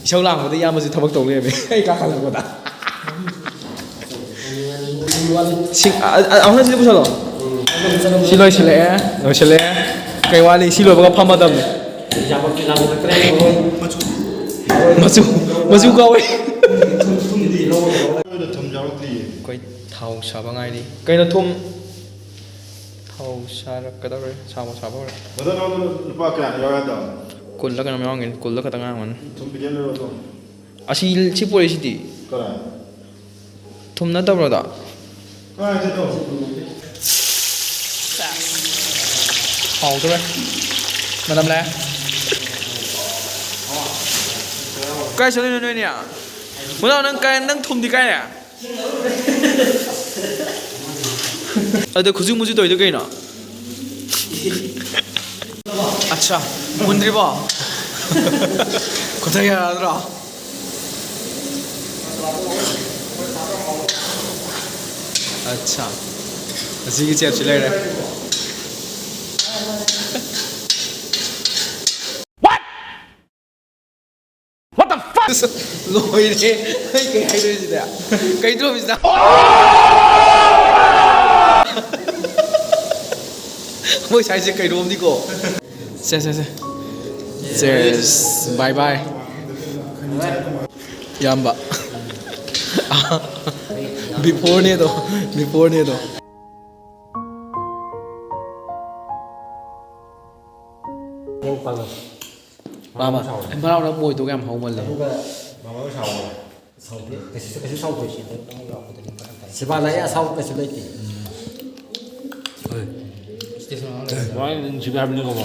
ꯏꯁꯧ ꯂꯥꯡꯕꯗ ꯏꯌꯥꯝꯕꯁꯤ ꯊꯕꯛ ꯇꯧ ꯂꯩꯔꯝꯃꯦ ꯑꯩ ꯀꯥꯈꯠꯂꯛꯄꯗ ꯑꯃꯨꯛ ꯁꯤꯗ ꯄꯨꯁꯜꯂꯣ ꯁꯤ ꯂꯣꯏꯁꯤꯜꯂꯛꯑꯦ ꯀꯩ ꯋꯥꯠꯂꯤ ꯁꯤ ꯂꯣꯏꯕꯒ ꯐꯝꯃꯗꯕꯅꯤ ꯃꯆꯨ ꯀꯥꯎꯋꯦ ꯑꯩꯈꯣꯏ ꯊꯥꯎ ꯁꯥꯕ ꯉꯥꯏꯔꯤ ꯀꯩꯅꯣ ꯊꯨꯝ ꯊꯥꯎ ꯁꯥꯔꯛꯀꯗꯧꯔꯦ ꯁꯥꯕ ꯍꯧꯔꯦ ꯂꯨꯄꯥ ꯀꯌꯥ ꯌꯥꯎꯔꯗ ꯀꯨꯜꯂ ꯀꯩꯅꯣꯝ ꯌꯥꯎꯔꯝꯒꯅꯤ ꯀꯨꯜꯂ ꯈꯛꯇꯪ ꯉꯥꯡꯒꯅꯤ ꯑꯁꯤ ꯁꯤ ꯄꯣꯔꯛꯏꯁꯤꯗꯤ ꯊꯨꯝ ꯅꯠꯇꯕ꯭ꯔꯣꯗ ꯍꯥꯎꯗꯧꯔꯦ ꯃꯅꯝ ꯂꯥꯛꯑꯦ ꯀꯥꯏ ꯆꯠꯂꯤꯅꯣ ꯅꯣꯏꯅꯦ ꯃꯨꯅꯥꯎ ꯅꯪ ꯊꯨꯝꯗꯤ ꯀꯥꯏꯅꯦ ꯑꯗ ꯈꯨꯖꯨ ꯃꯨꯖꯨ ꯇꯧꯔꯤꯗꯣ ꯀꯩꯅꯣ ꯑꯠꯆꯥ ꯃꯨꯟꯗ꯭ꯔꯤꯕꯣ ꯈꯨꯊꯛ ꯌꯥꯔꯗ꯭ꯔꯣ ꯑꯠꯆꯥ ꯑꯁꯤꯒꯤ ꯆꯦꯞꯁꯤ ꯂꯩꯔꯦ ꯂꯣꯏꯔꯦ ꯑꯩ ꯀꯩ ꯍꯥꯏꯗꯣꯏꯁꯤꯗ ꯀꯩ ꯇꯧꯔꯤꯁꯤꯗ ꯃꯣꯏ ꯁꯥꯏꯁꯦ ꯀꯩꯔꯣꯝꯅꯤꯀꯣ ꯁꯦ ꯆꯦꯁ ꯕꯥꯏ ꯕꯥꯏ ꯏꯌꯥꯝꯕ ꯕꯤꯐꯣꯔꯅꯦꯗꯣ ꯃꯥꯃ ꯃꯅꯥꯎꯅ ꯃꯣꯏꯗꯣ ꯌꯥꯝ ꯍꯧꯃꯜꯂꯦ 그래서 사고 있는데 집안에 사고 그래서 있지. 와인 집에 하는 거 봐.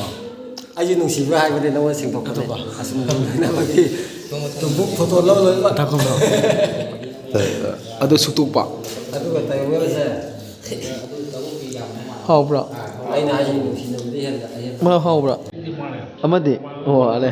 아주 농시가 하거든 너무 생각보다. 아스는 나머지 또 포토 넣어 잠깐만 ꯑꯗꯣ ꯁꯨꯛꯇꯣꯛꯄ ꯑꯗꯨꯒ ꯇꯧꯕꯁꯦ ꯍꯥꯎꯕ꯭ꯔꯥ ꯑꯩꯅ ꯍꯥꯏꯖꯤ 농시는데 ꯃꯥ ꯍꯥꯎꯕ꯭ꯔꯥ ꯑꯃꯗꯤ ꯑꯣ ꯑꯂꯦ